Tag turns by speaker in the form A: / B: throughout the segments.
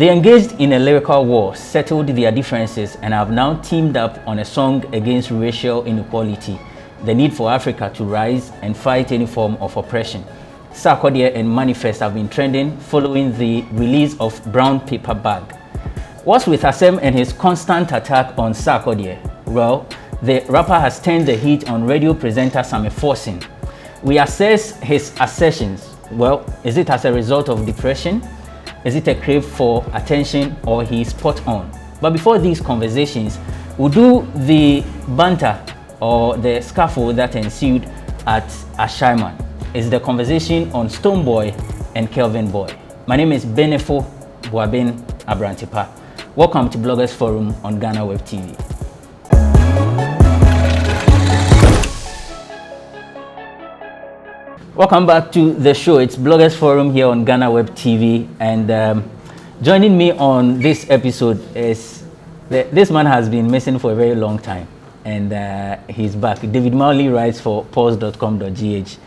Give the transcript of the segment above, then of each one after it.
A: They engaged in a lyrical war, settled their differences, and have now teamed up on a song against racial inequality, the need for Africa to rise and fight any form of oppression. Sarkodie and M.anifest have been trending following the release of Brown Paper Bag. What's with Asem and his constant attack on Sarkodie? Well, the rapper has turned the heat on radio presenter Sam Forcing. We assess his assertions. Well, is it as a result of depression? Is it a crave for attention, or he is spot on? But before these conversations, we'll do the banter or the scuffle that ensued at Ashaiman. It's the conversation on Stonebwoy and Kelvynboy. My name is Benefo Boabin Abrantipa. Welcome to Bloggers Forum on Ghana Web TV. Welcome back to the show. It's Bloggers Forum here on Ghana Web TV, and joining me on this episode is this man has been missing for a very long time, and he's back. David Mowley writes for pulse.com.gh.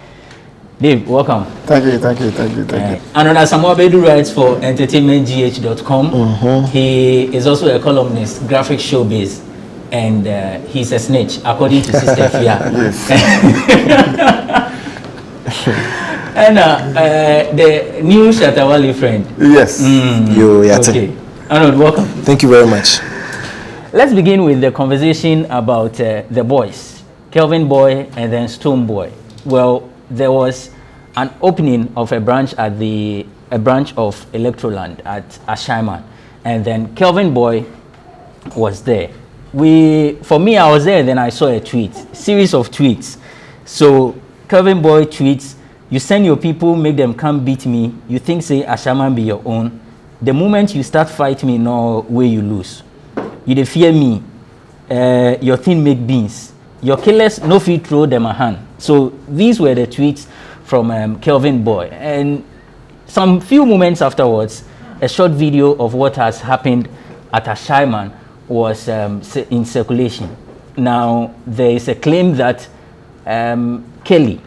A: Dave, welcome.
B: Thank you.
A: Another Samuel Bedu writes for entertainmentgh.com. He is also a columnist, graphic showbiz, and he's a snitch, according to Sister Fia.
B: Yes.
A: And the new Shatawali friend.
B: Yes.
A: Okay. Arnold, welcome.
C: Thank you very much.
A: Let's begin with the conversation about the boys, Kelvynboy and then Stonebwoy. Well, there was an opening of a branch of Electroland at Ashaiman, and then Kelvynboy was there. For me, I was there, then I saw a series of tweets. So Kelvynboy tweets, "You send your people, make them come beat me. You think say Ashaiman be your own. The moment you start fight me, no way you lose. You dey fear me. Your thing make beans. Your killers no fit throw them a hand." So these were the tweets from Kelvynboy. And some few moments afterwards, a short video of what has happened at Ashaiman was in circulation. Now, there is a claim that Kelly,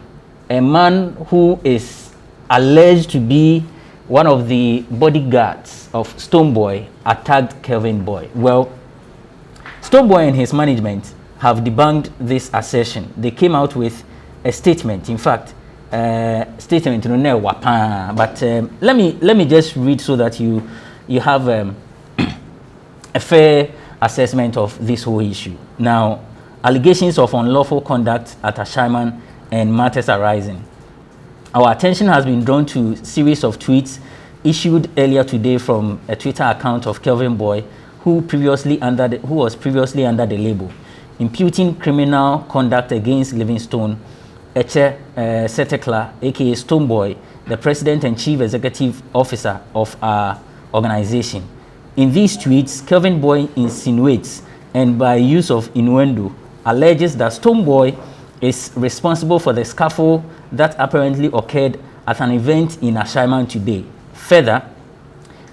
A: a man who is alleged to be one of the bodyguards of Stonebwoy, attacked Kelvynboy. Well, Stonebwoy and his management have debunked this assertion. They came out with a statement. In fact, statement but let me just read so that you have a fair assessment of this whole issue. Now, allegations of unlawful conduct at Ashaiman and matters arising. Our attention has been drawn to a series of tweets issued earlier today from a Twitter account of Kelvynboy, who was previously under the label imputing criminal conduct against Livingstone Eche Setekla, aka Stonebwoy, the president and chief executive officer of our organization. In these tweets, Kelvynboy insinuates, and by use of innuendo, alleges that Stonebwoy is responsible for the scuffle that apparently occurred at an event in Ashaiman today. Further,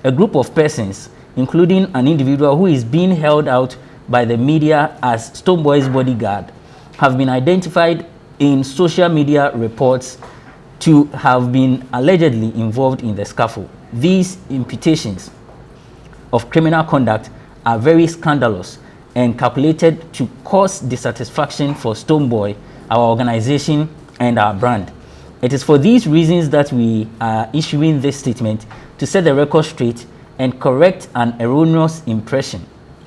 A: a group of persons, including an individual who is being held out by the media as Stonebwoy's bodyguard, have been identified in social media reports to have been allegedly involved in the scuffle. These imputations of criminal conduct are very scandalous and calculated to cause dissatisfaction for Stonebwoy, our organization, and our brand. It is for these reasons that we are issuing this statement to set the record straight and correct an erroneous impression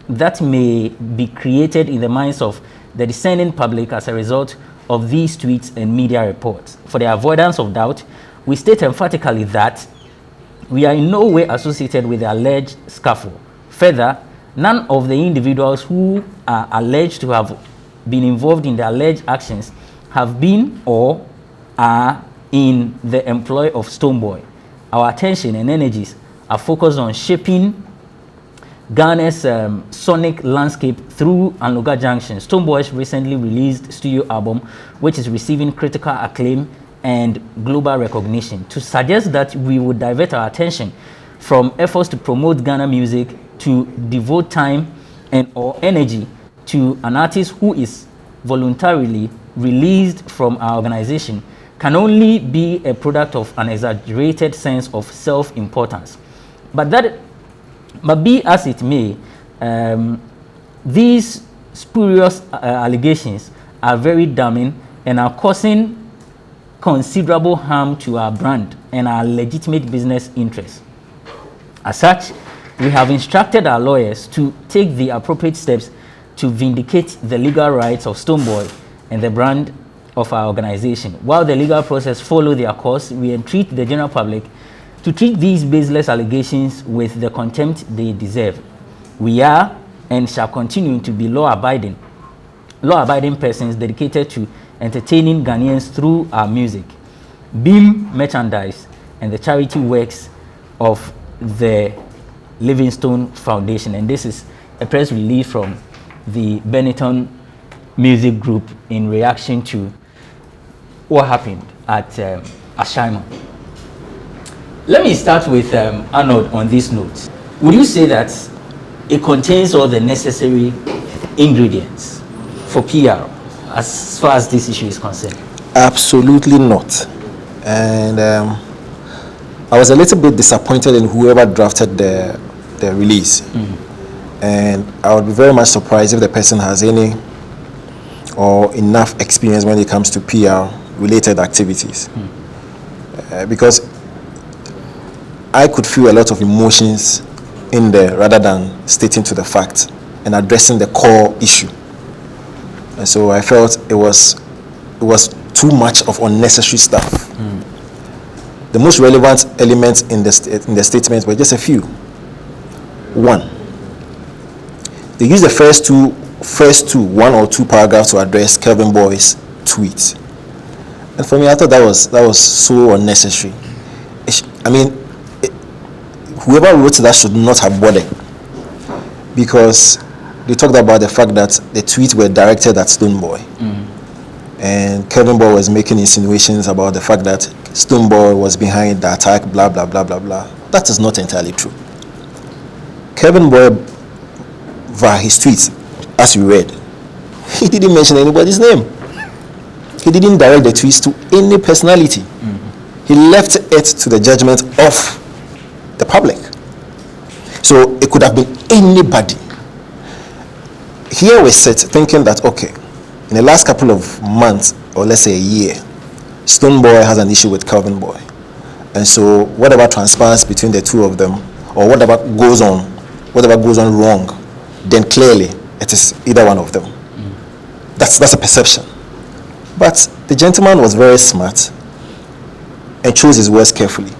A: that may be created in the minds of the discerning public as a result of these tweets and media reports. For the avoidance of doubt, we state emphatically that we are in no way associated with the alleged scuffle. Further, none of the individuals who are alleged to have been involved in the alleged actions have been or are in the employ of Stonebwoy. Our attention and energies are focused on shaping Ghana's sonic landscape through Anloga Junction, Stonebwoy's recently released studio album, which is receiving critical acclaim and global recognition. To suggest that we would divert our attention from efforts to promote Ghana music to devote time and or energy to an artist who is voluntarily released from our organization can only be a product of an exaggerated sense of self-importance. But that But be as it may, these spurious allegations are very damning and are causing considerable harm to our brand and our legitimate business interests. As such, we have instructed our lawyers to take the appropriate steps to vindicate the legal rights of Stonebwoy and the brand of our organization. While the legal process follows their course, we entreat the general public to treat these baseless allegations with the contempt they deserve. We are and shall continue to be law-abiding persons dedicated to entertaining Ghanaians through our music, beam merchandise, and the charity works of the Livingstone Foundation. And this is a press release from the Benetton Music Group in reaction to what happened at Ashaiman. Let me start with Arnold on this note. Would you say that it contains all the necessary ingredients for PR as far as this issue is concerned?
C: Absolutely not. And I was a little bit disappointed in whoever drafted the release. And I would be very much surprised if the person has any or enough experience when it comes to PR related activities. Because I could feel a lot of emotions in there rather than stating to the fact and addressing the core issue. And so I felt it was too much of unnecessary stuff. The most relevant elements in the statement were just a few. One, they used the first two, one or two paragraphs to address Kelvynboy's tweet. And for me, I thought that was so unnecessary. I mean, whoever wrote that should not have bothered, because they talked about the fact that the tweets were directed at Stonebwoy. And Kelvynboy was making insinuations about the fact that Stonebwoy was behind the attack, blah, blah, blah, blah, blah. That is not entirely true. Kelvynboy, via his tweets, as you read, he didn't mention anybody's name. He didn't direct the tweets to any personality. He left it to the judgment of the public. So it could have been anybody. Here we sit thinking that, okay, in the last couple of months, or let's say a year, Stonebwoy has an issue with Kelvynboy. And so whatever transpires between the two of them, or whatever goes on wrong, then clearly it is either one of them. That's a perception. But the gentleman was very smart and chose his words carefully.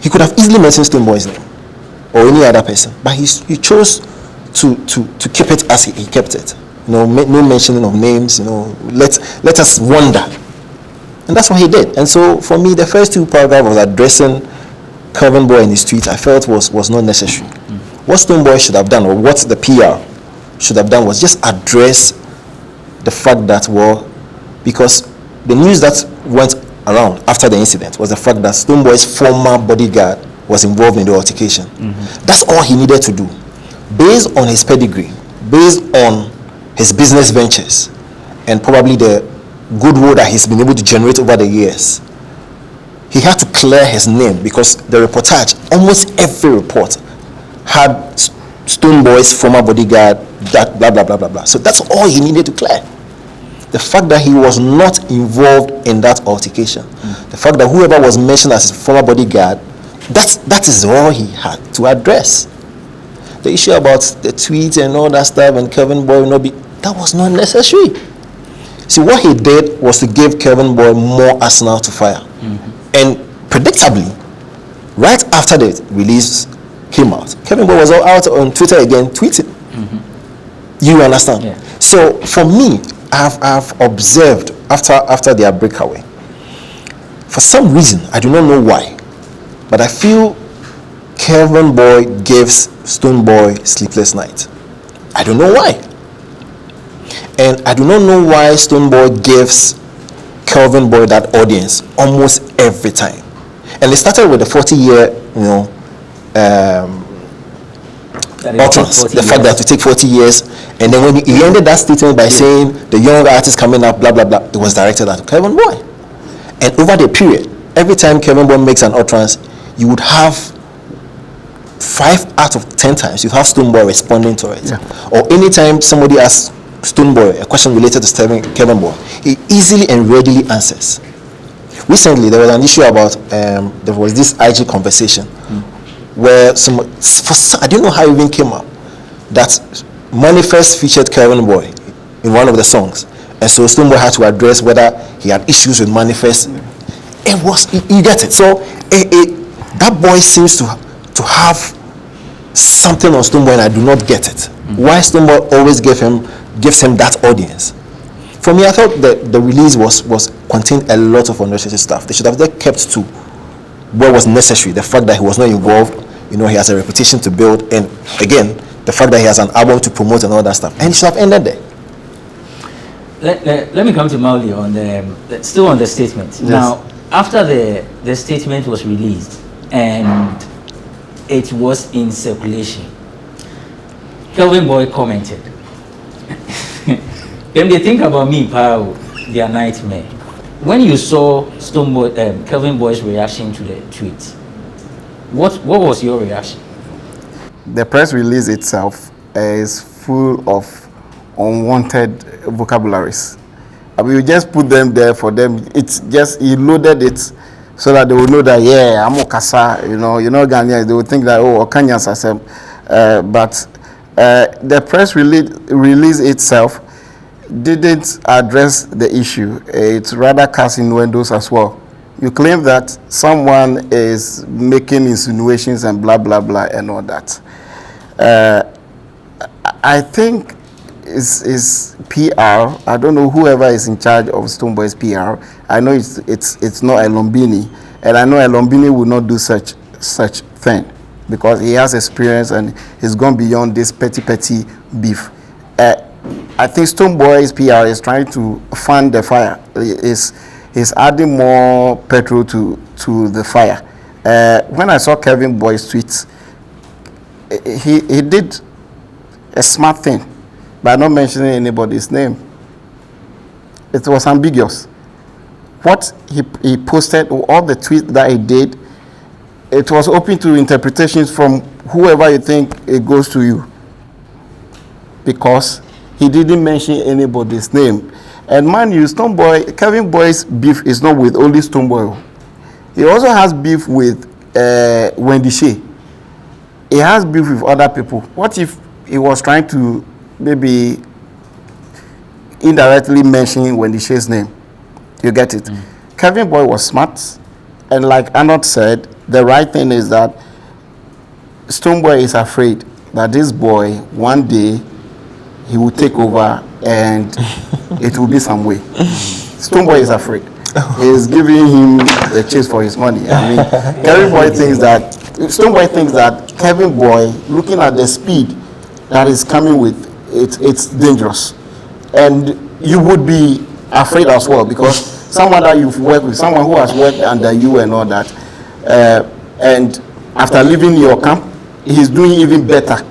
C: He could have easily mentioned Stonebwoy's name or any other person, but he chose to keep it as he kept it. No mentioning of names. Let us wonder, and that's what he did. And so for me, the first two paragraphs was addressing Kelvynboy in his tweet. I felt was not necessary. What Stonebwoy should have done, or what the PR should have done, was just address the fact that, because the news that went around after the incident was the fact that Stonebwoy's former bodyguard was involved in the altercation. That's all he needed to do. Based on his pedigree, based on his business ventures, and probably the goodwill that he's been able to generate over the years, he had to clear his name, because the reportage, almost every report, had Stonebwoy's former bodyguard, that blah, blah, blah, blah, blah. So that's all he needed to clear. The fact that he was not involved in that altercation, the fact that whoever was mentioned as his former bodyguard, that is all he had to address. The issue about the tweet and all that stuff and Kelvynboy, that was not necessary. See, what he did was to give Kelvynboy more arsenal to fire. And predictably, right after the release came out, Kelvynboy was out on Twitter again tweeting. You understand?
A: Yeah.
C: So for me, I've observed after their breakaway, for some reason, I do not know why, but I feel Kelvynboy gives Stonebwoy sleepless night. I don't know why. And I do not know why Stonebwoy gives Kelvynboy that audience almost every time. And it started with the 40-year, utterance, the fact that it take 40 years, and then when he ended that statement by saying the young artist coming up, blah blah blah, it was directed at Kelvynboy. And over the period, every time Kelvynboy makes an utterance, you would have 5 out of 10 times, you have Stonebwoy responding to it. Or anytime somebody asks Stonebwoy a question related to Kelvynboy, he easily and readily answers. Recently, there was an issue about, there was this IG conversation where I don't know how it even came up, that Manifest featured Kelvynboy in one of the songs. And so Stonebwoy had to address whether he had issues with Manifest. It was, you get it. So that boy seems to have something on Stonebwoy, and I do not get it. Why Stonebwoy always gives him that audience? For me, I thought that the release was contained a lot of unnecessary stuff. They should have just kept to what was necessary. The fact that he was not involved, he has a reputation to build, and again, the fact that he has an album to promote and all that stuff. And it should have ended there.
A: Let me come to Mauli on still on the statement. Yes. Now, after the statement was released and it was in circulation, Kelvynboy commented, when they think about me, pal, they are nightmare. When you saw Kelvynboy's reaction to the tweet, what was your reaction?
B: The press release itself is full of unwanted vocabularies. I mean, you just put them there for them. It's just, he loaded it so that they will know that, yeah, I'm Okasa, Ghanaians, they will think that, oh, Okanyans Asem. But the press release itself didn't address the issue. It's rather cast innuendos as well. You claim that someone is making insinuations and blah, blah, blah, and all that. I think it's PR. I don't know whoever is in charge of Stonebwoy's PR. I know it's not Elombini, and I know Elombini will not do such thing because he has experience and he's gone beyond this petty beef. I think Stonebwoy's PR is trying to fan the fire. Is adding more petrol to the fire. When I saw Kelvynboy's tweets, he did a smart thing by not mentioning anybody's name. It was ambiguous. What he posted, all the tweets that he did, it was open to interpretations from whoever you think it goes to you, because he didn't mention anybody's name. And man, Kelvynboy's beef is not with only Stonebwoy. He also has beef with Wendy Shea. He has beef with other people. What if he was trying to maybe indirectly mention Wendy Shea's name? You get it? Kelvynboy was smart. And like Arnold said, the right thing is that Stonebwoy is afraid that this boy, one day, he will take over and it will be some way. Stonebwoy is afraid. He's giving him a chase for his money. I mean, Kelvynboy thinks that Kelvynboy, looking at the speed that is coming with, it's dangerous. And you would be afraid as well, because someone that you've worked with, someone who has worked under you and all that, and after leaving your camp, he's doing even better.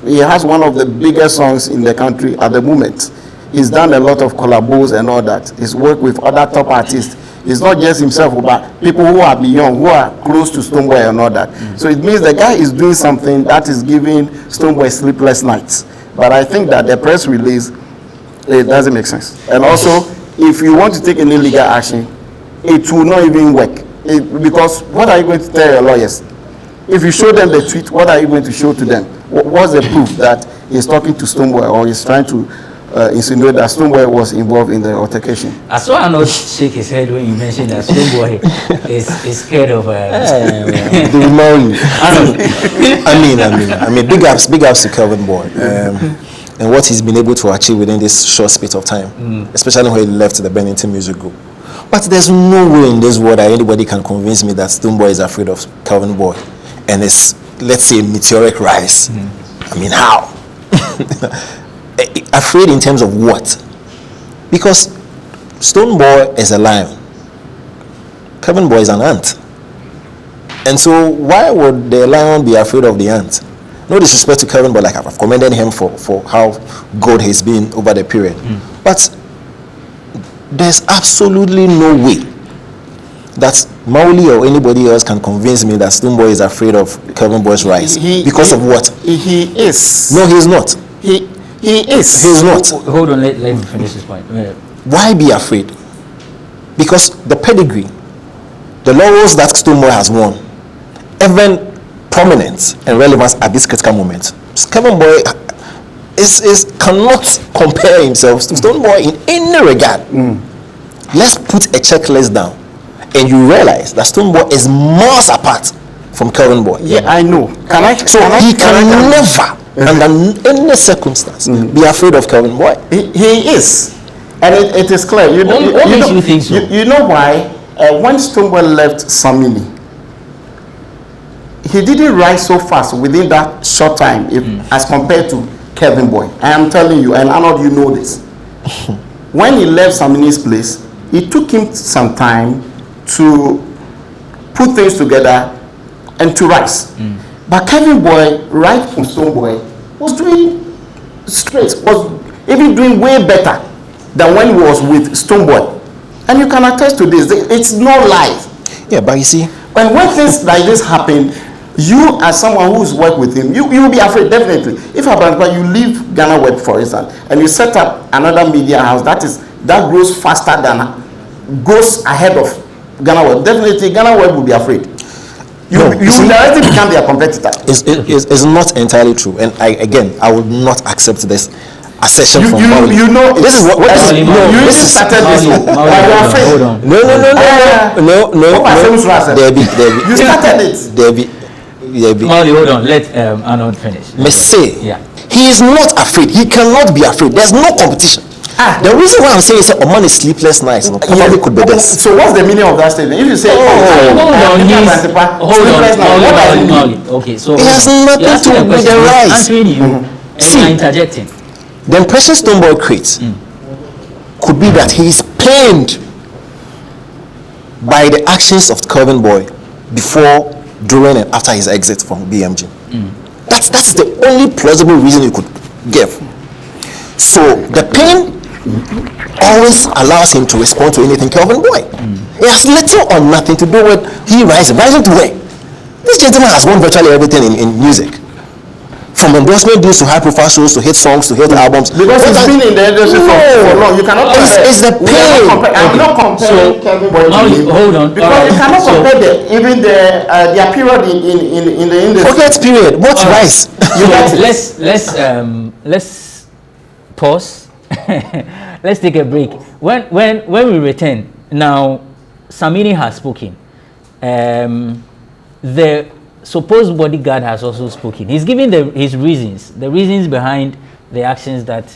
B: He has one of the biggest songs in the country at the moment. He's done a lot of collabos and all that. He's worked with other top artists. It's not just himself, but people who are beyond, who are close to Stonebwoy and all that. So it means the guy is doing something that is giving Stonebwoy sleepless nights. But I think that the press release, it doesn't make sense. And also, if you want to take any legal action, it will not even work. Because what are you going to tell your lawyers? If you show them the tweet, what are you going to show to them? What's the proof that he's talking to Stonebwoy or he's trying to insinuate that Stonebwoy was involved in the altercation? I saw Arnold shake his head when you mentioned that Stonebwoy is scared of
C: I mean, big ups to Kelvynboy and what he's been able to achieve within this short space of time, especially when he left the Bennington Music Group. But there's no way in this world that anybody can convince me that Stonebwoy is afraid of Kelvynboy and it's, let's say, meteoric rise. I mean, how? Afraid in terms of what? Because Stonebwoy is a lion, Kelvynboy is an ant. And so why would the lion be afraid of the ant? No disrespect to Kelvynboy, like I've commended him for how good he's been over the period. But there's absolutely no way that Mauli or anybody else can convince me that Stonebwoy is afraid of Kelvynboy's rise because of what?
B: He is.
C: No, he is not.
B: He is.
C: He is not.
A: Hold on, let me finish this point.
C: Why be afraid? Because the pedigree, the laurels that Stonebwoy has won, even prominence and relevance at this critical moment, Kelvynboy cannot compare himself to Stonebwoy in any regard. Let's put a checklist down, and you realize that Stonebwoy is miles apart from Kelvynboy.
B: Yeah, I know.
C: He can never, under any circumstance, be afraid of Kelvynboy.
B: He is, and it is clear.
A: What makes you think so?
B: You know why? When Stonebwoy left Samini, he didn't rise so fast within that short time as compared to Kelvynboy. I am telling you, and Arnold, you know this. When he left Samini's place, it took him some time to put things together and to rise. But Kelvynboy, right from Stonebwoy, was doing straight, was even doing way better than when he was with Stonebwoy. And you can attest to this. It's no lie.
C: Yeah, but you see,
B: when things like this happen, you as someone who's worked with him, you will be afraid, definitely. If you leave Ghana Web, for instance, and you set up another media house that grows faster than, goes ahead of Ghana Web, definitely Ghana Web will be afraid. You directly become their competitor.
C: It's not entirely true, and I would not accept this assertion from Mauli.
B: You know,
C: this is what
B: you started this.
A: Hold on.
C: No.
B: You started it.
A: Mauli, hold on. Let Arnold finish.
C: Yeah. He is not afraid. He cannot be afraid. There's no competition. The reason why I'm saying is a man is sleepless nights. Probably could be this.
B: So what's the meaning of that statement? If you say,
A: hold on. Okay, so
C: it has nothing to do with the rise.
A: Answering you, see, interjecting.
C: The impression Stonebwoy creates could be that he is pained by the actions of Kelvynboy before, during, and after his exit from BMG. That's the only plausible reason you could give. So the pain always allows him to respond to anything Kelvynboy. It has little or nothing to do with he rising to where? This gentleman has won virtually everything in music. From endorsement deals to high profile shows to hit songs to hit albums.
B: Because he's been in the industry for long. You cannot compare.
C: It's the pain.
B: I'm not comparing Kelvynboy to him.
A: Hold on.
B: Because you cannot compare their period in the industry.
C: Forget period. What's rise?
A: Let's pause. Let's take a break. When we return, now Samini has spoken. The supposed bodyguard has also spoken. He's giving his reasons, the reasons behind the actions that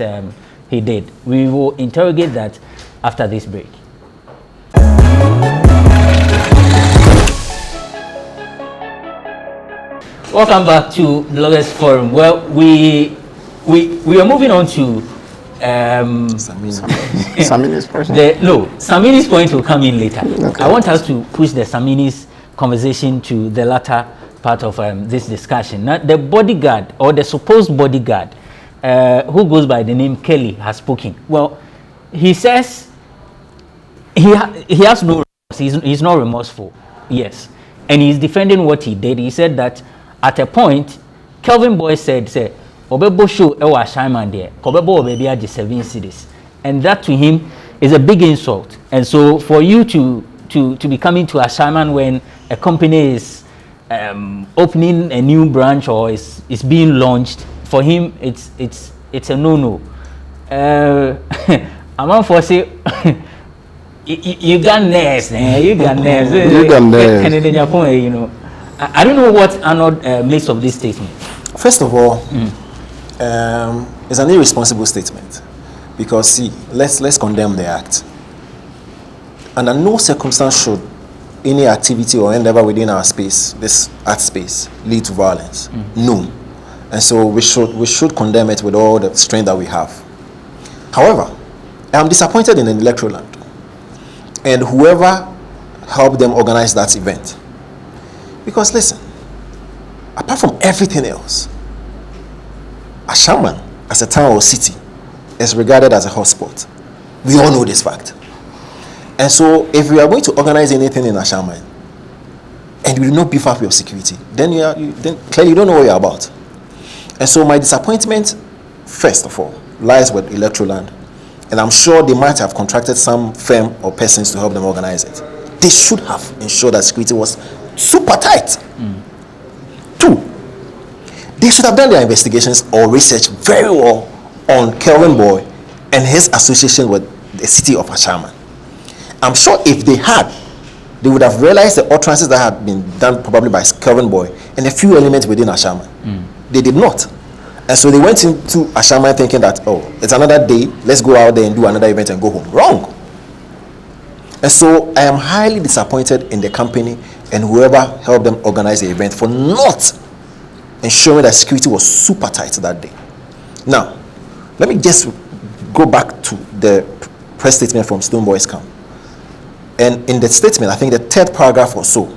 A: he did. We will interrogate that after this break. Welcome back to Bloggers Forum. Well, we are moving on to
B: Samini's person.
A: Samini's point will come in later.
B: Okay.
A: I want us to push the Samini's conversation to the latter part of this discussion. Now, the bodyguard or the supposed bodyguard who goes by the name Kelly has spoken. Well, he says he has no remorse. He's not remorseful. Yes. And he's defending what he did. He said that at a point, Kelvynboy said, Obebo show ewa Shaiman there. Kobebo obebi aje 7 cities. And that to him is a big insult. And so for you to be coming to a Shaiman when a company is opening a new branch or is being launched, for him it's a no. I'm on for say you got nerves, you got nerves. You know, I don't know what Arnold makes of this statement.
C: First of all, it's an irresponsible statement because see, let's condemn the act. Under no circumstance should any activity or endeavor within our space, this art space, lead to violence. No. And so we should condemn it with all the strength that we have. However, I'm disappointed in the electoral land and whoever helped them organize that event. Because listen, apart from everything else, Ashaman as a town or city is regarded as a hotspot. We all know this fact. And so if we are going to organize anything in Ashaman, and you do not beef up your security, then then clearly you don't know what you're about. And so my disappointment, first of all, lies with Electroland, and I'm sure they might have contracted some firm or persons to help them organize it. They should have ensured that security was super tight. 2, they should have done their investigations or research very well on Kelvynboy and his association with the city of Ashaiman. I'm sure if they had, they would have realized the utterances that had been done probably by Kelvynboy and a few elements within Ashaiman. They did not. And so they went into Ashaiman thinking that, oh, it's another day, let's go out there and do another event and go home. Wrong. And so I am highly disappointed in the company and whoever helped them organize the event for not ensuring that security was super tight that day. Now, let me just go back to the press statement from Stonebwoy's camp. And in the statement, I think the 3rd paragraph or so,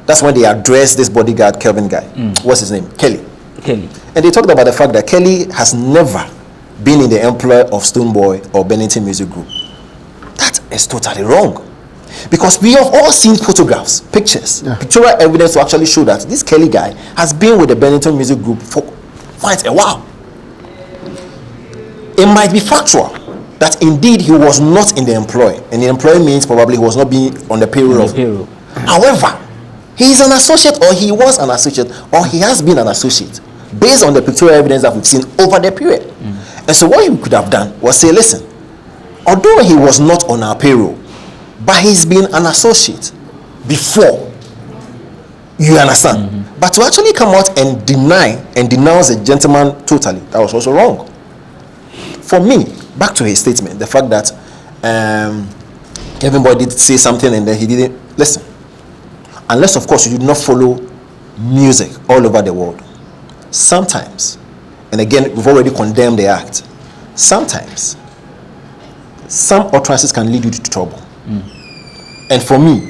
C: that's when they addressed this bodyguard Kelvin guy. What's his name? Kelly. And they talked about the fact that Kelly has never been in the employ of Stonebwoy or Bennington Music Group. That is totally wrong. Because we have all seen photographs, pictures, pictorial evidence to actually show that this Kelly guy has been with the Bennington Music Group for quite a while. It might be factual that indeed he was not in the employ, and the employ means probably he was not being on the payroll. However, he is an associate, or he was an associate, or he has been an associate based on the pictorial evidence that we've seen over the period. And so what you could have done was say, listen, although he was not on our payroll, but he's been an associate before. You understand? But to actually come out and deny and denounce a gentleman totally, that was also wrong. For me, back to his statement, the fact that Kelvynboy did say something and then he didn't listen. Unless, of course, you did not follow music all over the world. Sometimes, and again, we've already condemned the act, sometimes some utterances can lead you to trouble. And for me,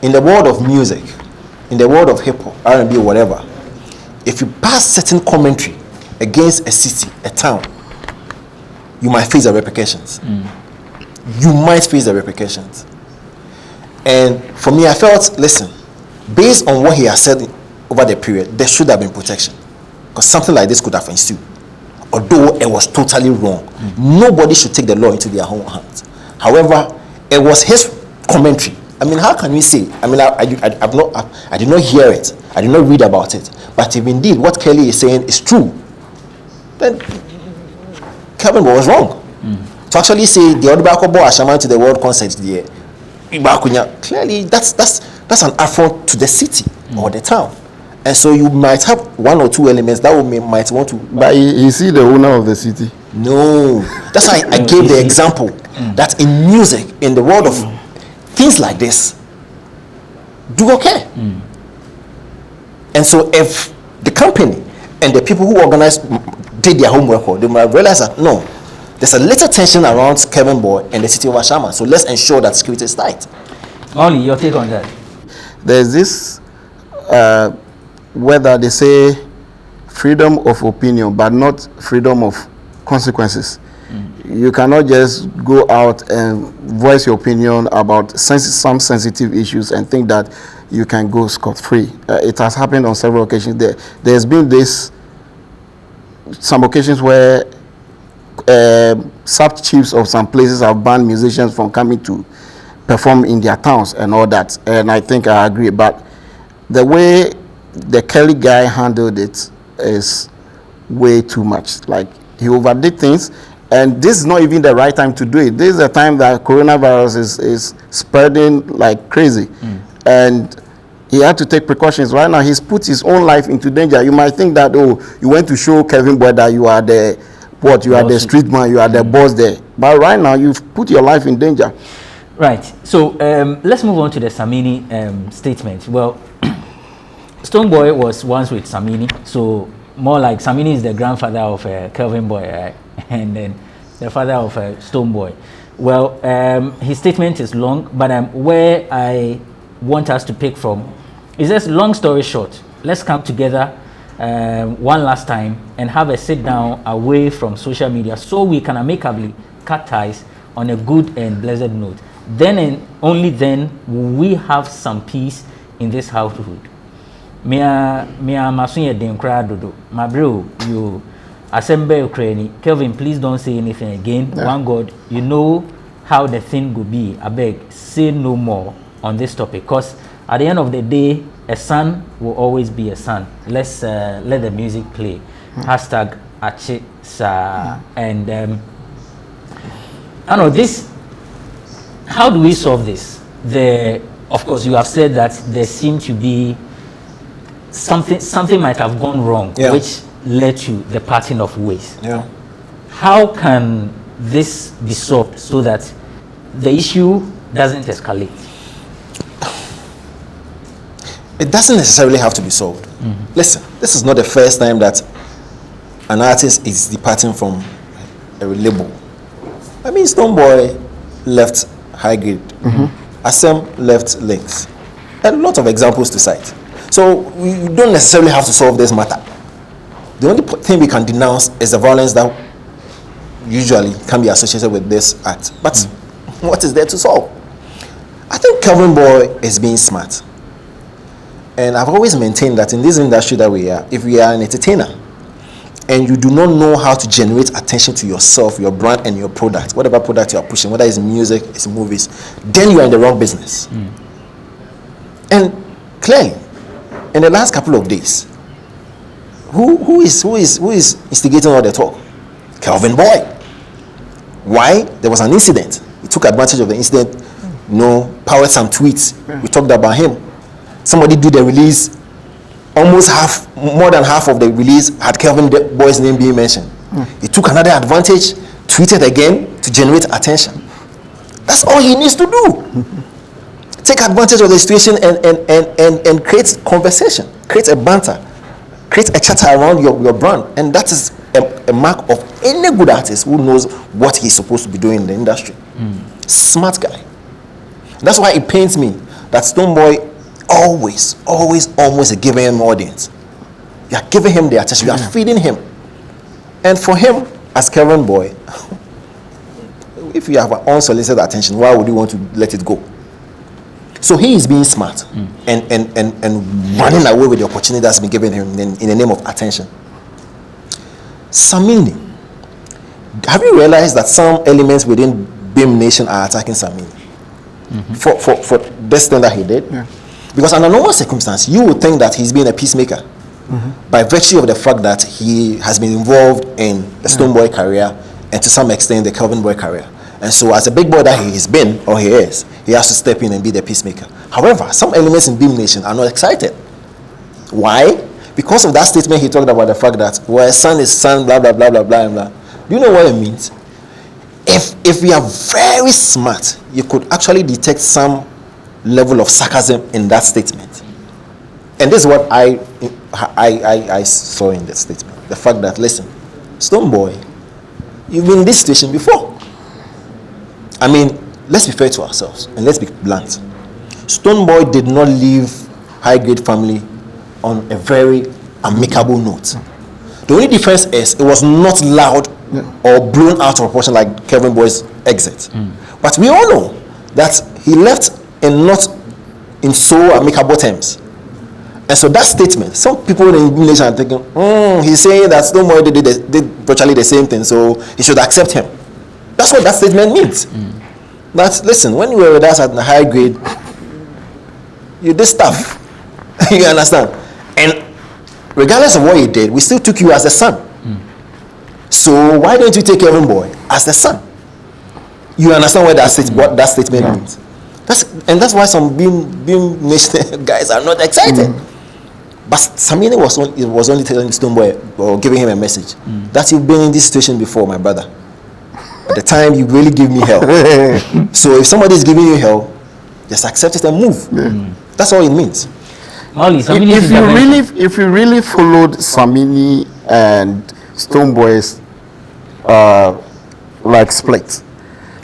C: in the world of music, in the world of hip-hop, R&B, or whatever, if you pass certain commentary against a city, a town, you might face the repercussions. You might face the repercussions. And for me, I felt, listen, based on what he has said over the period, there should have been protection. Because something like this could have ensued. Although it was totally wrong. Nobody should take the law into their own hands. However, it was his commentary. I mean, how can we say? I mean, I did not hear it. I did not read about it. But if indeed what Kelly is saying is true, then Kelvynboy was wrong. To actually say the Odubako boy Ashaiman to the world concert there, clearly that's an affront to the city or the town. And so you might have one or two elements that might want to.
B: But is he the owner of the city?
C: No. That's why I gave the example that in music, in the world of things like this, do okay. And so if the company and the people who organized did their homework, they might realize that no, there's a little tension around Kelvynboy and the city of Ashaiman. So let's ensure that security is tight.
A: Only your take on that.
B: There's this whether they say freedom of opinion, but not freedom of consequences. You cannot just go out and voice your opinion about some sensitive issues and think that you can go scot-free. It has happened on several occasions. There's been some occasions where sub-chiefs of some places have banned musicians from coming to perform in their towns and all that. And I think I agree. But the way the Kelly guy handled it is way too much. Like, he overdid things. And this is not even the right time to do it. This is the time that coronavirus is spreading like crazy. And he had to take precautions. Right now, he's put his own life into danger. You might think that, oh, you went to show Kelvynboy that you are the, you are the street man, you are the boss there. But right now, you've put your life in danger.
A: Right. So let's move on to the Samini statement. Well, Stonebwoy was once with Samini. So more like Samini is the grandfather of Kelvynboy, and then the father of Stonebwoy. Well, his statement is long, but where I want us to pick from is just long story short. Let's come together one last time and have a sit down away from social media so we can amicably cut ties on a good and blessed note. then and only then will we have some peace in this household. Mia masuye den kra dodo. My bro, you assemble Ukraine. Kelvin, please don't say anything again. Yeah. One God, you know how the thing will be. I beg, say no more on this topic, because at the end of the day, a son will always be a son. Let's let the music play. Hashtag Achi Sa. And I know this. How do we solve this? Of course, you have said that there seemed to be something might have gone wrong,
C: yeah,
A: which led to the parting of ways.
C: Yeah.
A: How can this be solved so that the issue doesn't escalate?
C: It doesn't necessarily have to be solved. Listen, this is not the first time that an artist is departing from a label. I mean, Stonebwoy left High Grade. Asem left Links. A lot of examples to cite. So we don't necessarily have to solve this matter. The only thing we can denounce is the violence that usually can be associated with this act. But what is there to solve? I think Kelvynboy is being smart. And I've always maintained that in this industry that we are, if we are an entertainer and you do not know how to generate attention to yourself, your brand, and your product, whatever product you are pushing, whether it's music, it's movies, then you are in the wrong business. And clearly, in the last couple of days, who is instigating all the talk? Kelvynboy. Why? There was an incident. He took advantage of the incident, powered some tweets. We talked about him. Somebody did the release, more than half of the release had Kelvynboy's name being mentioned. He took another advantage, tweeted again to generate attention. That's all he needs to do. Take advantage of the situation and create conversation, create a banter, create a chatter around your brand. And that is a mark of any good artist who knows what he's supposed to be doing in the industry. Smart guy. That's why it pains me that Stonebwoy always giving him audience. You are giving him the attention, you are feeding him. And for him, as Kelvynboy, if you have unsolicited attention, why would you want to let it go? So he is being smart and running away with the opportunity that's been given him in the name of attention. Samini, have you realized that some elements within Beam Nation are attacking Samini for this thing that he did? Yeah. Because under normal circumstance, you would think that he's being a peacemaker by virtue of the fact that he has been involved in the Stonebwoy career and to some extent the Kelvynboy career. And so as a big boy that he has been, or he is, he has to step in and be the peacemaker. However, some elements in Beam Nation are not excited. Why? Because of that statement he talked about the fact that, well, son is son, blah, blah, blah, blah, blah, blah. Do you know what it means? If we are very smart, you could actually detect some level of sarcasm in that statement. And this is what I saw in that statement. The fact that, listen, Stonebwoy, you've been in this situation before. I mean, let's be fair to ourselves and let's be blunt. Stonebwoy did not leave High Grade family on a very amicable note. The only difference is it was not loud or blown out of proportion like Kelvynboy's exit. But we all know that he left not in so amicable terms. And so that statement, some people in the nation are thinking, he's saying that Stonebwoy did virtually the same thing, so he should accept him. That's what that statement means. That, listen, when you were with us at the High Grade, you did stuff. You understand? And regardless of what you did, we still took you as a son. So why don't you take Kelvynboy as the son? You understand what that statement means? That's why some Beam Nation guys are not excited. But Samini was only telling Stonebwoy or giving him a message that you've been in this situation before, my brother. At the time, you really give me hell. So if somebody is giving you hell, just accept it and move. That's all it means.
B: If you really followed Samini and Stonebwoy's split,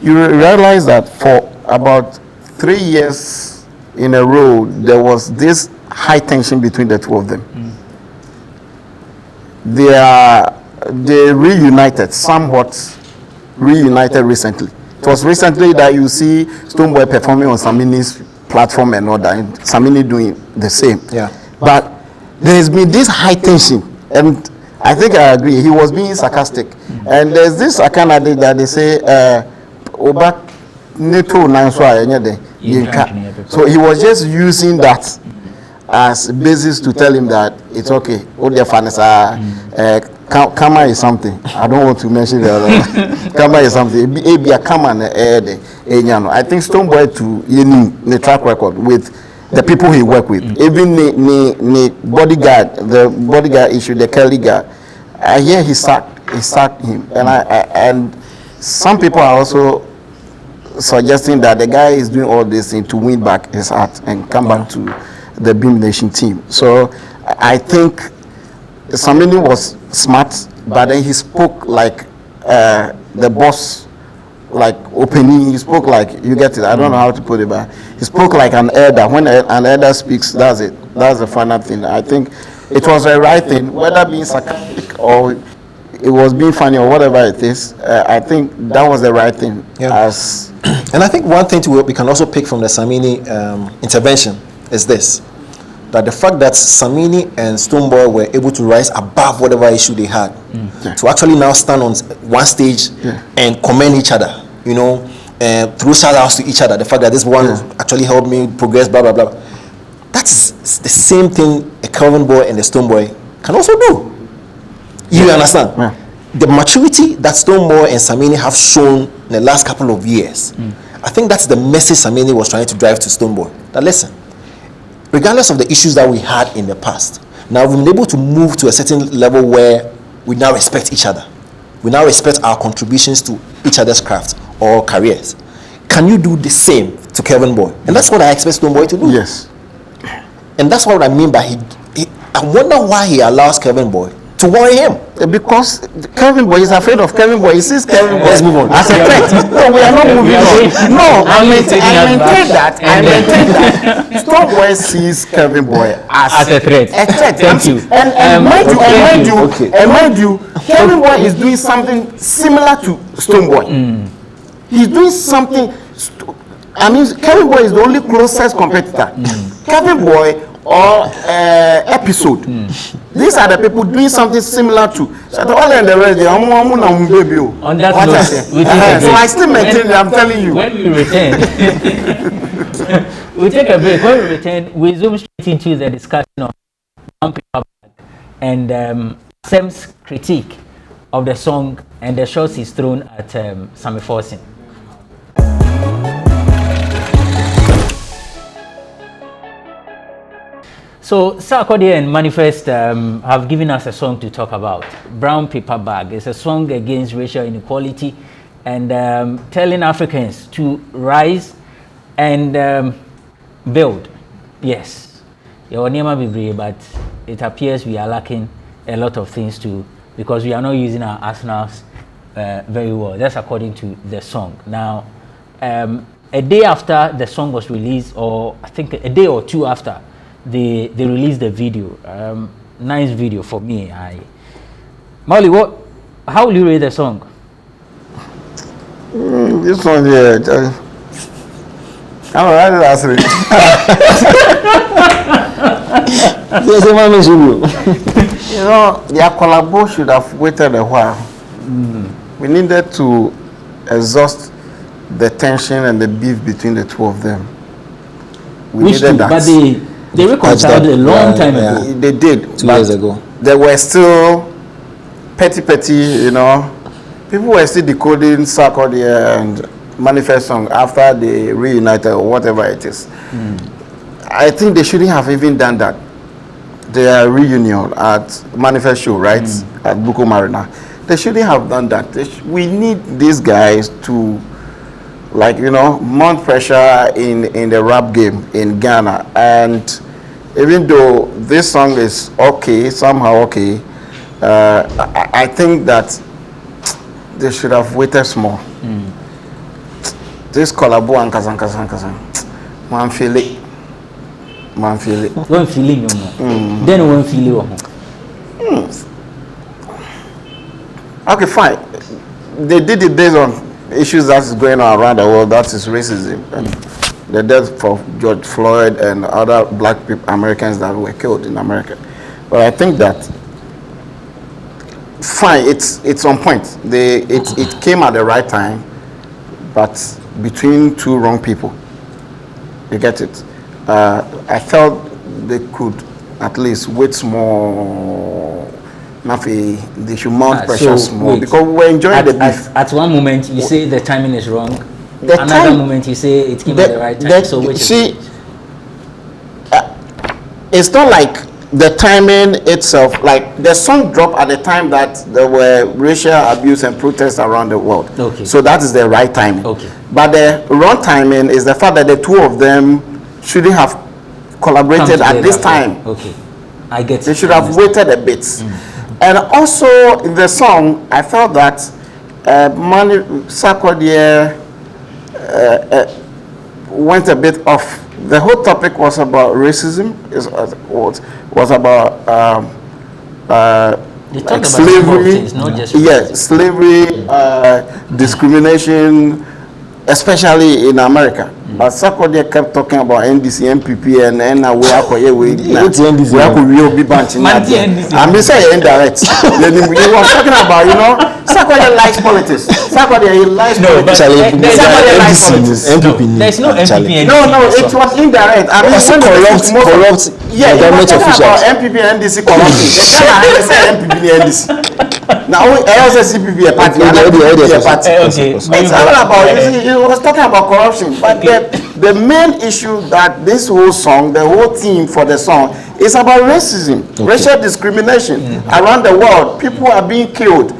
B: you realize that for about 3 years in a row, there was this high tension between the two of them. They reunited, somewhat reunited recently. It was recently that you see Stonebwoy performing on Samini's platform and all that, and Samini doing the same.
C: Yeah.
B: But there's been this high tension, and I think I agree. He was being sarcastic, and there's this account that they say, "Oba neto nanswa enyede yinka." So he was just using that as basis to tell him that it's okay. Kama is something. I don't want to mention the other. Kama is something. I think Stonebwoy to the track record with the people he worked with, even the bodyguard issue, the Kelly guy. I hear he sacked him, and some people are also suggesting that the guy is doing all this thing to win back his heart and come back to the Beam Nation team. So I think Samini was smart, but then he spoke like the boss, like opening. He spoke like, you get it. I don't know how to put it, but he spoke like an elder. When an elder speaks, that's it. That's the final thing. I think it was the right thing, whether being sarcastic or it was being funny or whatever it is. I think that was the right thing.
C: Yeah. And I think one thing we can also pick from the Samini intervention is this: that the fact that Samini and Stonebwoy were able to rise above whatever issue they had, to actually now stand on one stage and commend each other, you know, throw shout outs to each other. The fact that this one actually helped me progress, blah blah blah. That's the same thing a Kelvynboy and the Stonebwoy can also do. You understand?
B: Yeah.
C: The maturity that Stonebwoy and Samini have shown in the last couple of years, I think that's the message Samini was trying to drive to Stonebwoy. That listen, regardless of the issues that we had in the past, now we've been able to move to a certain level where we now respect each other. We now respect our contributions to each other's craft or careers. Can you do the same to Kelvynboy? And that's what I expect Stonebwoy to do.
B: Yes.
C: And that's what I mean by I wonder why he allows Kelvynboy to worry him.
B: Because Kelvynboy is afraid of Kelvynboy. He sees Kelvynboy
C: Let's move on.
B: as a threat. No, we are not moving on. No, I maintain that. Stonebwoy sees Kelvynboy as
A: a threat.
B: A threat.
A: Thank you.
B: And mind you, Kelvynboy is doing something similar to Stonebwoy. He's doing something. Kelvynboy is the only closest competitor. Kelvynboy or episode. These are the people doing something similar to. So all and the rest,
A: on that note,
B: so I still maintain that. I'm telling you.
A: When we return, we take a break. When we return, we zoom straight into the discussion of Brown Paper Bag and Asem's critique of the song and the shots he's thrown at Sammy Forson. So Sarkodie and M.anifest have given us a song to talk about. Brown Paper Bag is a song against racial inequality and telling Africans to rise and build. Yes, your name may be, but it appears we are lacking a lot of things too, because we are not using our arsenals very well. That's according to the song. Now, a day after the song was released, or I think a day or two after, they released the video. Nice video for me. Molly, how will you rate the song?
B: This one here, I'm alright. That's it. You know, their collaboration should have waited a while. We needed to exhaust the tension and the beef between the two of them. We needed that.
A: But they reconciled a long time ago.
B: They did.
C: 2 years ago.
B: There were still petty, you know. People were still decoding Sarkodie and M.anifest song after they reunited or whatever it is. I think they shouldn't have even done that. Their reunion at M.anifest show, right? At Buko Marina. They shouldn't have done that. We need these guys to, like, you know, mount pressure in the rap game in Ghana. And even though this song is okay, somehow okay, I think that they should have waited small. This collabo and kazan. Man feel it. One feeling,
A: then one feeling.
B: Okay, fine. They did it based on issues that is going on around the world, that is racism and the death of George Floyd and other black people, Americans that were killed in America. But I think that fine, it's on point. It came at the right time, but between two wrong people. You get it? I felt they could at least wait more. Nothing. They should mount pressure more because we're enjoying the beef.
A: At one moment you say the timing is wrong.
B: The
A: Another moment you say it came at the right time. So which
B: see, it's not like the timing itself. Like the song dropped at the time that there were racial abuse and protests around the world.
A: Okay.
B: So that is the right timing.
A: Okay.
B: But the wrong timing is the fact that the two of them shouldn't have collaborated at this time.
A: Okay. I get it.
B: They should have waited a bit. And also in the song, I felt that Sarkodie went a bit off. The whole topic was about racism. Was about like slavery.
A: Not just
B: slavery, discrimination, especially in America. But Sarkodie kept talking about NDC, MPP, and then we are saying indirect. He was talking about, Sarkodie likes politics. Sarkodie likes politics. Sarkodie likes politics.
A: There's no MPP.
B: No, it was indirect. I mean,
C: corrupt.
B: Yeah, he was talking about MPP and NDC corruption. They said MPP and NDC. Now, I also see CPP a party.
A: Okay.
B: It's all about, he was talking about corruption. But the main issue that this whole song, the whole theme for the song, is about racism, racial discrimination around the world. People are being killed.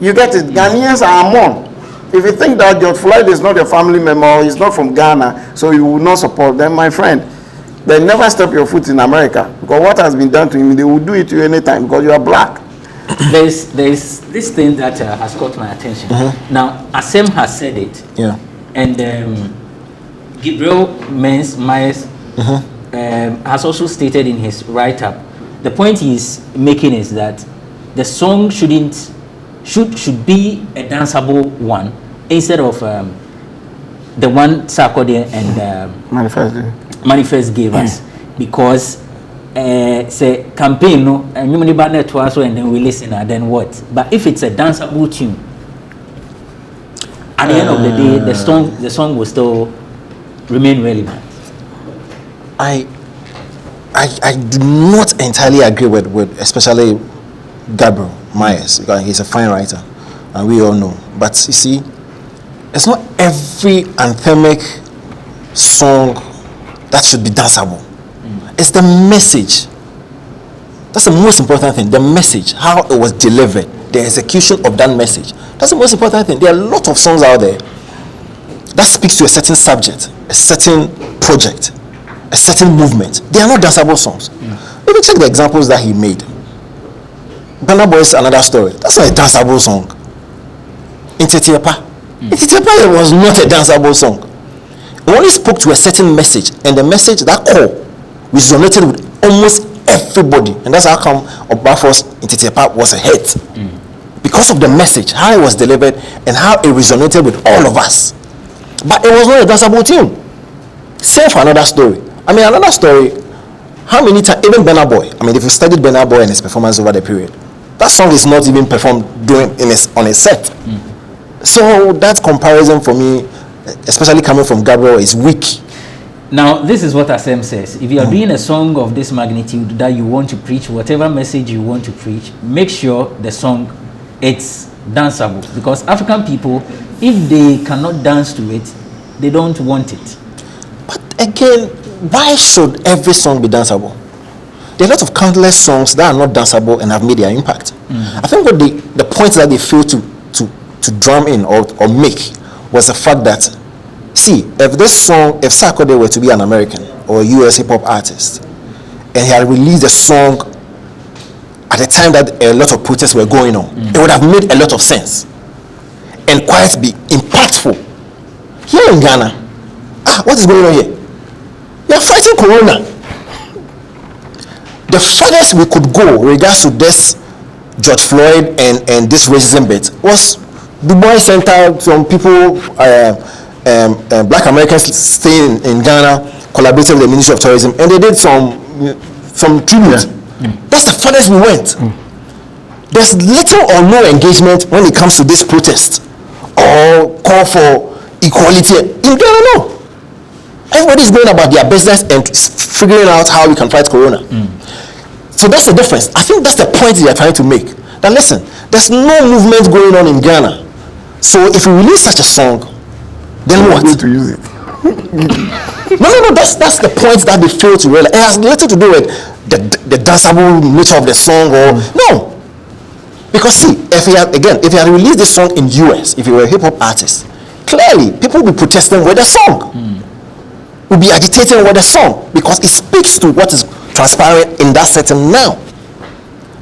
B: You get it? Ghanaians are among. If you think that George Floyd is not your family member, he's not from Ghana, so you will not support them, my friend, then never step your foot in America. Because what has been done to him, they will do it to you anytime because you are black.
A: There's this thing that has caught my attention. Now, Asem has said it.
C: Yeah.
A: And Gabriel Myers has also stated in his write-up. The point he's making is that the song should be a danceable one instead of the one Sarkodie and Manifest gave us, because say campaign no and you money to us and then we listen and then what? But if it's a danceable tune, at the end of the day, the song will still remain relevant.
C: I do not entirely agree with especially Gabriel Myers, because he's a fine writer and we all know. But you see, it's not every anthemic song that should be danceable. It's the message. That's the most important thing. The message, how it was delivered, the execution of that message. That's the most important thing. There are a lot of songs out there that speaks to a certain subject, a certain project, a certain movement. They are not danceable songs. If you check the examples that he made, Burna Boy's Another Story, that's not a danceable song. Intitiepa was not a danceable song. It only spoke to a certain message, and the message, that call, resonated with almost everybody, and that's how come Obafor's Intitiepa was a hit. Because of the message, how it was delivered, and how it resonated with all of us. But it was not a danceable tune. Same for Another Story. I mean, Another Story, how many times, even Burna Boy, I mean, if you studied Burna Boy and his performance over the period, that song is not even performed on a set. So that comparison for me, especially coming from Gabriel, is weak.
A: Now, this is what Asem says. If you are doing a song of this magnitude that you want to preach, whatever message you want to preach, make sure the song, it's danceable. Because African people, if they cannot dance to it, they don't want it.
C: But again, why should every song be danceable? There are a lot of countless songs that are not danceable and have made their impact. I think what the point that they failed to drum in or make was the fact that, see, if Sarkodie were to be an American or a US hip-hop artist, and he had released a song at a time that a lot of protests were going on, it would have made a lot of sense and quite be impactful. Here in Ghana, what is going on here? We are fighting Corona. The farthest we could go regards to this George Floyd and this racism bit was Du Bois Center, some people, Black Americans staying in Ghana, collaborated with the Ministry of Tourism, and they did some tribute. That's the furthest we went. There's little or no engagement when it comes to this protest or call for equality in Ghana. No, everybody's going about their business and figuring out how we can fight corona. So that's the difference. I think that's the point they are trying to make. That listen, there's no movement going on in Ghana. So if we release such a song, then what?
B: To use it.
C: No. That's the point that they fail to realize. It has nothing to do with the danceable nature of the song or no. Because see, if you had released this song in US, if you were a hip hop artist, clearly people will be protesting with the song. Will be agitating with the song because it speaks to what is transpiring in that setting now.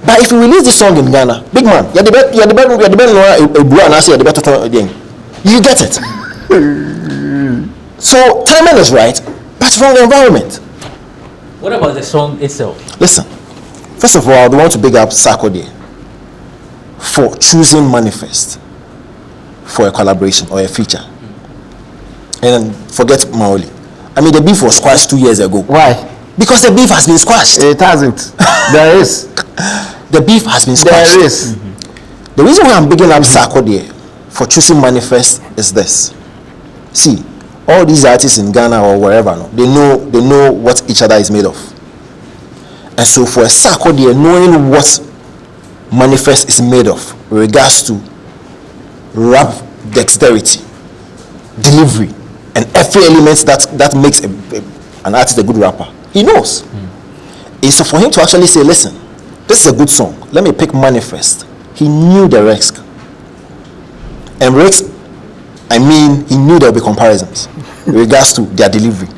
C: But if you release this song in Ghana, big man, you get it. So timing is right, but wrong environment.
A: What about the song itself?
C: Listen, first of all, I want to big up Sarkodie for choosing Manifest for a collaboration or a feature. And forget Maoli. I mean, the beef was squashed 2 years ago.
B: Why?
C: Because the beef has been squashed.
B: It hasn't. There is.
C: The beef has been squashed.
B: There is.
C: The reason why I'm bigging up Sarkodie for choosing Manifest is this. See, all these artists in Ghana or wherever, no, they know what each other is made of. And so for a Sarkodie, knowing what Manifest is made of with regards to rap dexterity, delivery, and every element that makes an artist a good rapper, he knows. So for him to actually say, listen, this is a good song, let me pick Manifest. He knew the risk. And risks, I mean, he knew there would be comparisons with regards to their delivery.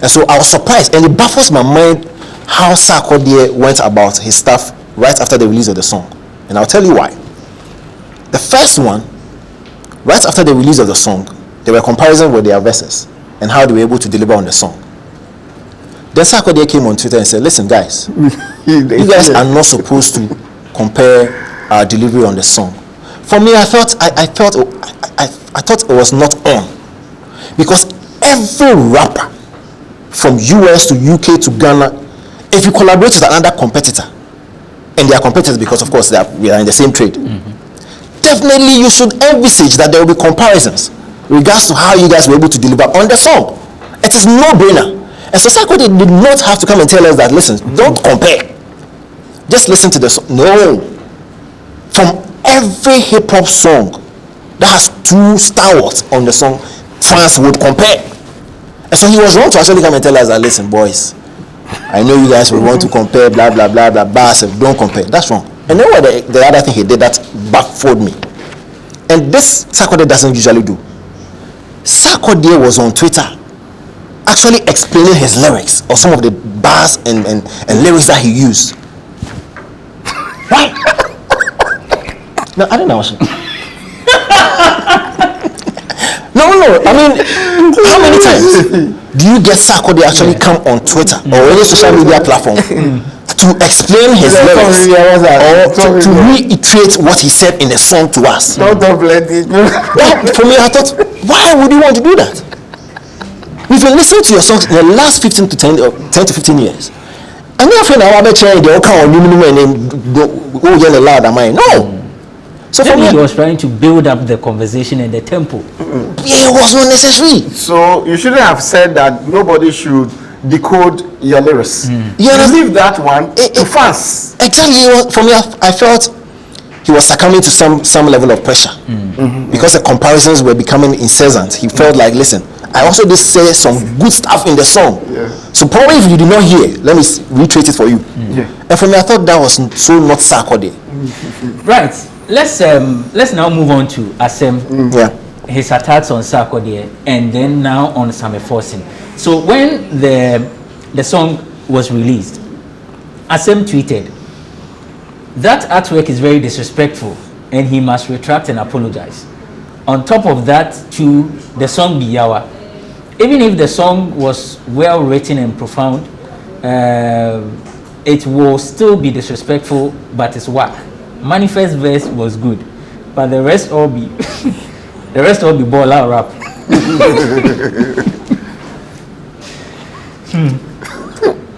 C: And so I was surprised, and it baffles my mind how Sarkodie went about his stuff right after the release of the song. And I'll tell you why. The first one, right after the release of the song, there were comparisons with their verses and how they were able to deliver on the song. Then Sarkodie came on Twitter and said, listen guys, you guys are not supposed to compare our delivery on the song. For me, I thought it was not on, because every rapper from US to UK to Ghana, if you collaborate with another competitor, and they are competitors because of course we are in the same trade, definitely you should envisage that there will be comparisons in regards to how you guys were able to deliver on the song. It is no-brainer. And so Sarkodie did not have to come and tell us that, listen, don't compare. Just listen to the song. No. From every hip-hop song that has two stalwarts on the song, fans would compare. And so he was wrong to actually come and tell us that, listen, boys, I know you guys will want to compare, blah, blah, blah, blah, blah, so don't compare. That's wrong. And then what the other thing he did that baffled me. And this Sarkodie doesn't usually do. Sarkodie was on Twitter actually explaining his lyrics or some of the bars and lyrics that he used. Right? No, I don't know. No. I mean, how many times do you get Sarkodie actually come on Twitter or any social media platform to explain his lyrics or to reiterate what he said in a song to us?
B: Don't let it.
C: For me, I thought, why would you want to do that? We've been listening to your songs in the last 10 to 15 years. I'm not afraid I will change the okay or yell loud. Am I? No. So for me,
A: he was trying to build up the conversation and the tempo.
C: It was not necessary.
B: So you shouldn't have said that nobody should decode your lyrics.
C: You
B: leave that one to fans.
C: Exactly. For me, I felt he was succumbing to some level of pressure because the comparisons were becoming incessant. He felt like, listen, I also did say some good stuff in the song.
B: Yeah.
C: So probably if you did not hear, let me reiterate it for you.
B: Yeah.
C: And for me, I thought that was so not Sarkodie.
A: Right. Let's now move on to Asem.
C: Yeah.
A: His attacks on Sarkodie and then now on Sam Forcing. So when the song was released, Asem tweeted, "That artwork is very disrespectful and he must retract and apologize. On top of that, too, the song Biyawa. Even if the song was well written and profound, it will still be disrespectful, but it's whack. Manifest verse was good. but the rest all be baller rap.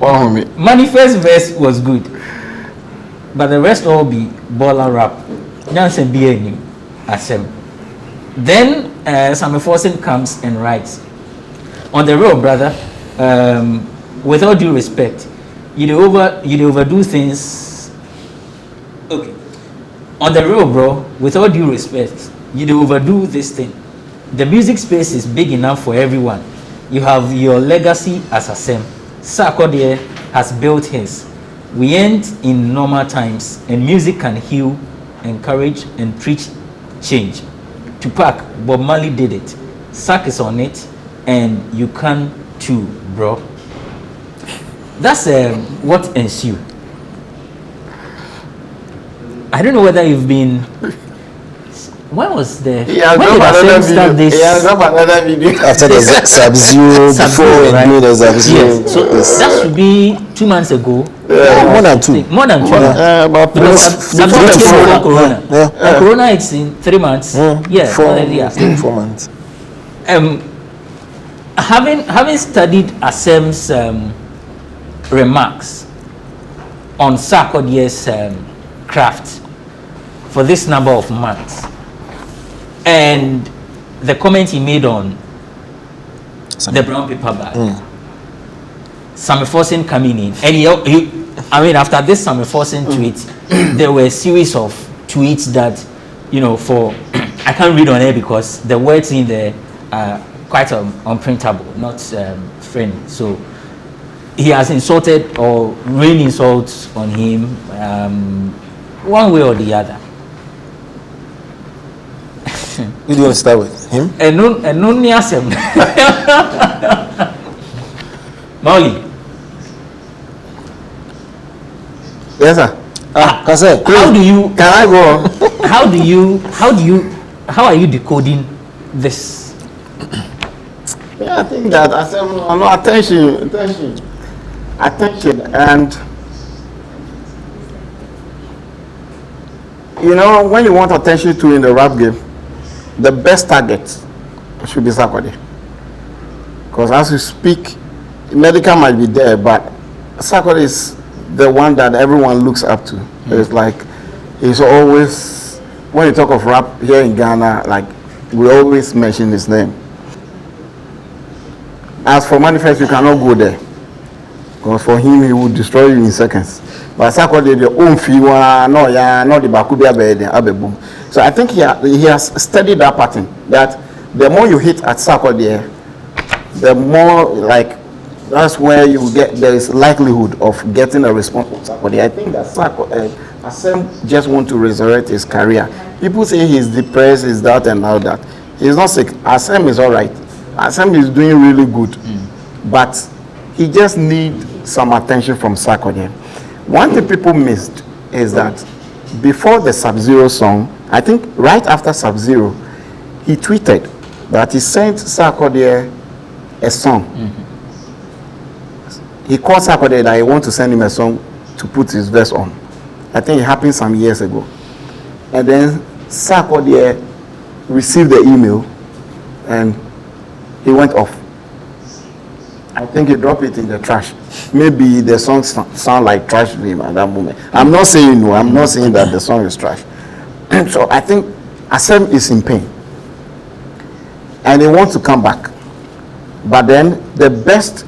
B: Wow, me.
A: Manifest verse was good, but the rest all be baller rap. Jansen be any Asem. Then Samuel Forsen comes and writes, on the road, brother. With all due respect, you overdo things. Okay. On the road, bro. With all due respect, you overdo this thing. The music space is big enough for everyone. You have your legacy as Asem. Sarkodie has built his. We ain't in normal times, and music can heal, encourage, and preach change. Tupac, Bob Marley did it. Sark is on it, and you can too, bro. That's what ensued. I don't know whether you've been. When was the? When did Asem start this?
B: Another video.
C: After the Sub-Zero, before
A: right?
C: and the Sub-Zero.
A: Yes. So that should be 2 months ago.
C: More than two.
A: More than 2 months.
B: But
A: Because Sub-Zero came before Corona.
C: Yeah.
A: And Corona it's in 3 months. Yeah.
C: 4 months.
A: Having studied Asem's remarks on Sarkodie's craft for this number of months, and the comment he made on the brown paper bag, Samuel Forsen coming in, and he after this Samuel Forsen tweet, there were a series of tweets that, for I can't read on air because the words in there are quite unprintable, not friendly. So he has insulted or rained insults on him, one way or the other.
C: You do want to start with him?
A: And no Asem. Mauli.
B: yes, sir.
A: How do you?
B: Can I go on?
A: How are you decoding this?
B: Yeah, I think that I said no attention, and when you want attention to in the rap game, the best target should be Sarkodie. Because as you speak, medical might be there, but Sarkodie is the one that everyone looks up to. It's like he's always, when you talk of rap here in Ghana, like we always mention his name. As for Manifest, you cannot go there, because for him he will destroy you in seconds. But Sarkodie, the own fever, not the Bakubia bed, boom. So I think he has studied that pattern, that the more you hit at Sarkodie, the more that's where there is likelihood of getting a response from Sarkodie. I think that Asem just want to resurrect his career. People say he's depressed, he's that and all that. He's not sick. Asem is all right. Asem is doing really good, but he just needs some attention from Sarkodie. One thing people missed is that before the Sub-Zero song, I think right after Sub-Zero, he tweeted that he sent Sarkodie a song. He called Sarkodie that he wants to send him a song to put his verse on. I think it happened some years ago. And then Sarkodie received the email and he went off. I think he dropped it in the trash. Maybe the song sound like trash to him at that moment. I'm not saying no. I'm not saying that the song is trash. So I think Asem is in pain, and he wants to come back. But then the best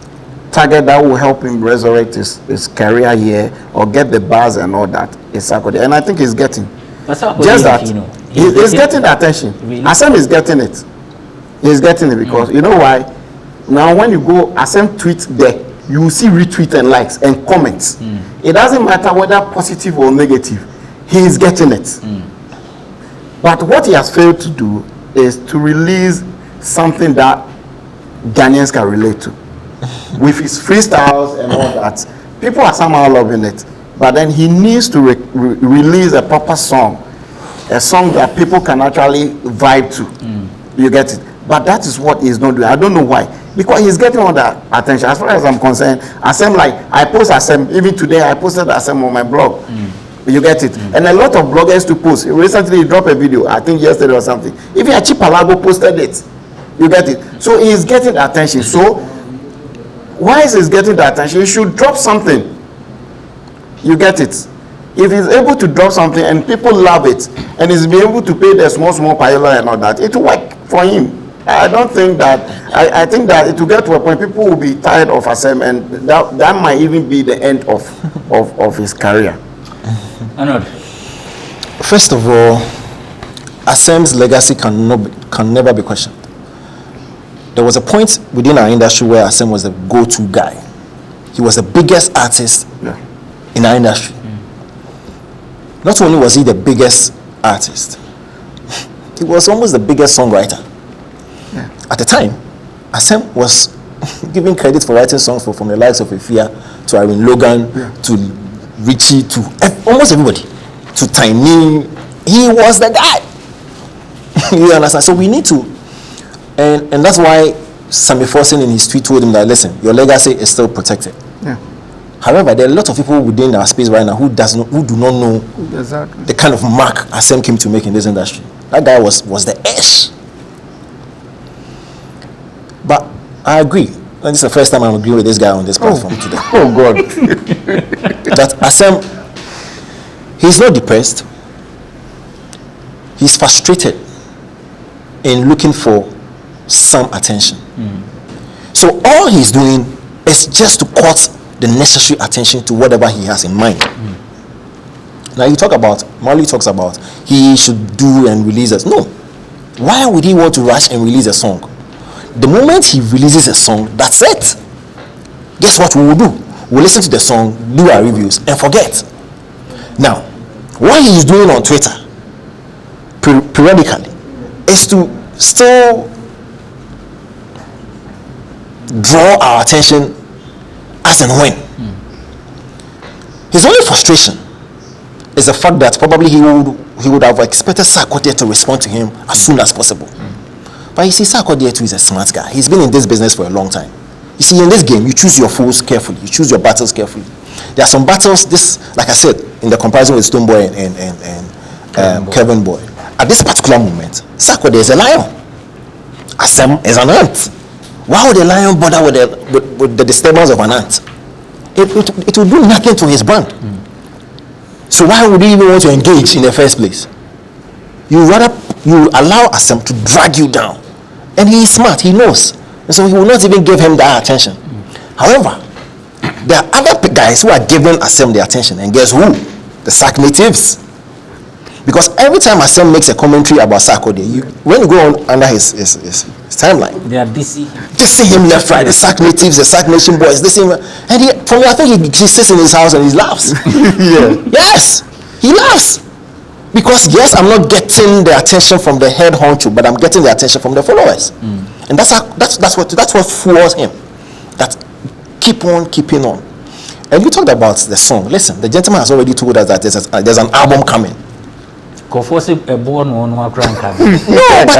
B: target that will help him resurrect his career here or get the buzz and all that is Sarkodie, and I think he's getting.
A: That's how
B: Just that he's getting the attention.
A: Really?
B: Asem is getting it. He's getting it because you know why? Now when you go Asem tweet there, you will see retweet and likes and comments. It doesn't matter whether positive or negative. He is getting it. But what he has failed to do is to release something that Ghanaians can relate to. With his freestyles and all that, people are somehow loving it. But then he needs to release a proper song, a song that people can actually vibe to. You get it? But that is what he's not doing. I don't know why. Because he's getting all that attention. As far as I'm concerned, Asem, I post Asem. Even today, I posted Asem on my blog. You get it? And a lot of bloggers to post. Recently, he dropped a video, I think yesterday or something. Even Achipalago posted it. You get it? So he's getting attention. So why is he getting the attention? He should drop something. You get it? If he's able to drop something and people love it, and he's be able to pay the small payola and all that, it will work for him. I don't think that, I think that it will get to a point people will be tired of Asem, and that might even be the end of his career.
A: Arnold.
C: First of all, Asem's legacy can never be questioned. There was a point within our industry where Asem was the go-to guy. He was the biggest artist in our industry. Not only was he the biggest artist, he was almost the biggest songwriter. Yeah. At the time, Asem was giving credit for writing songs from the likes of Efia to Irene Logan to Richie to almost everybody, to Tiny. He was the guy. You understand? So we need to, and that's why Sammy Forsen in his tweet told him that, listen, your legacy is still protected. Yeah. However, there are a lot of people within our space right now who do not know exactly the kind of mark Asem came to make in this industry. That guy was the edge. But I agree. And this is the first time I'm agreeing with this guy on this platform today.
B: Oh God.
C: That Asem, he's not depressed. He's frustrated in looking for some attention. So all he's doing is just to court the necessary attention to whatever he has in mind. Now Marley talks about he should do and release it. No. Why would he want to rush and release a song? The moment he releases a song, that's it. Guess what we will do? We'll listen to the song, do our reviews, and forget. Now, what he's doing on Twitter periodically is to still draw our attention as and when. His only frustration is the fact that probably he would have expected Sarkodie to respond to him as soon as possible. But you see, Sarkodie is a smart guy. He's been in this business for a long time. You see, in this game, you choose your foes carefully. You choose your battles carefully. There are some battles, like I said, in the comparison with Stonebwoy and Kelvynboy. At this particular moment, Sarkodie is a lion. Asem is an ant. Why would a lion bother with the disturbance of an ant? It will do nothing to his brand. So why would he even want to engage in the first place? You allow Asem to drag you down. And he is smart, he knows. And so he will not even give him that attention. However, there are other guys who are giving Asem the attention. And guess who? The Sark natives. Because every time Asem makes a commentary about Sarkodie, when you go on under his timeline,
A: they are busy.
C: Just see him left, right, the Sark natives, the Sark nation boys, this him, and I think he sits in his house and he laughs. Yes, he laughs. Because yes, I'm not getting the attention from the head honcho, but I'm getting the attention from the followers. And that's what fuels him. That keep on keeping on. And you talked about the song. Listen, the gentleman has already told us that there's an album coming.
A: No, but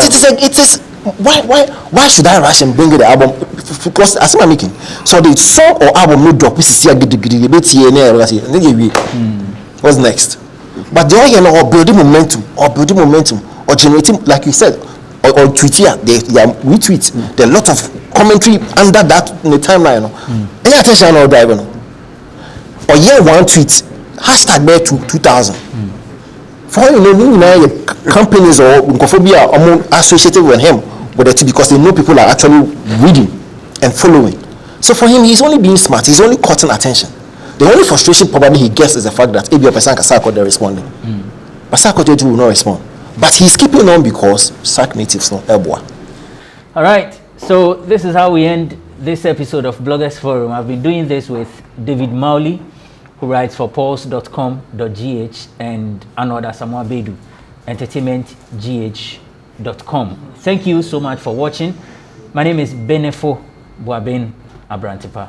C: it is why should I rush and bring you the album? Because as I'm making, so the song or album no drop. What's next? But the other or building momentum or generating, like you said, or Twitter, they are retweets. There are a lot of commentary under that in the timeline. Any attention or driving? Or year one tweet hashtag bear 2000. For you know, companies or Nkophobia are associated with him, but because they know people are actually reading and following. So for him, he's only being smart. He's only cutting attention. The only frustration probably he gets is the fact that Abia Pesanka Sarkodie responding. But Sarkodie will not respond. But he's keeping on because Sark natives know Elboa.
A: All right. So this is how we end this episode of Bloggers Forum. I've been doing this with David Mowley, who writes for pulse.com.gh, and Arnold Asamoah Bedu, entertainmentgh.com. Thank you so much for watching. My name is Benefo Boaben Abrantipa.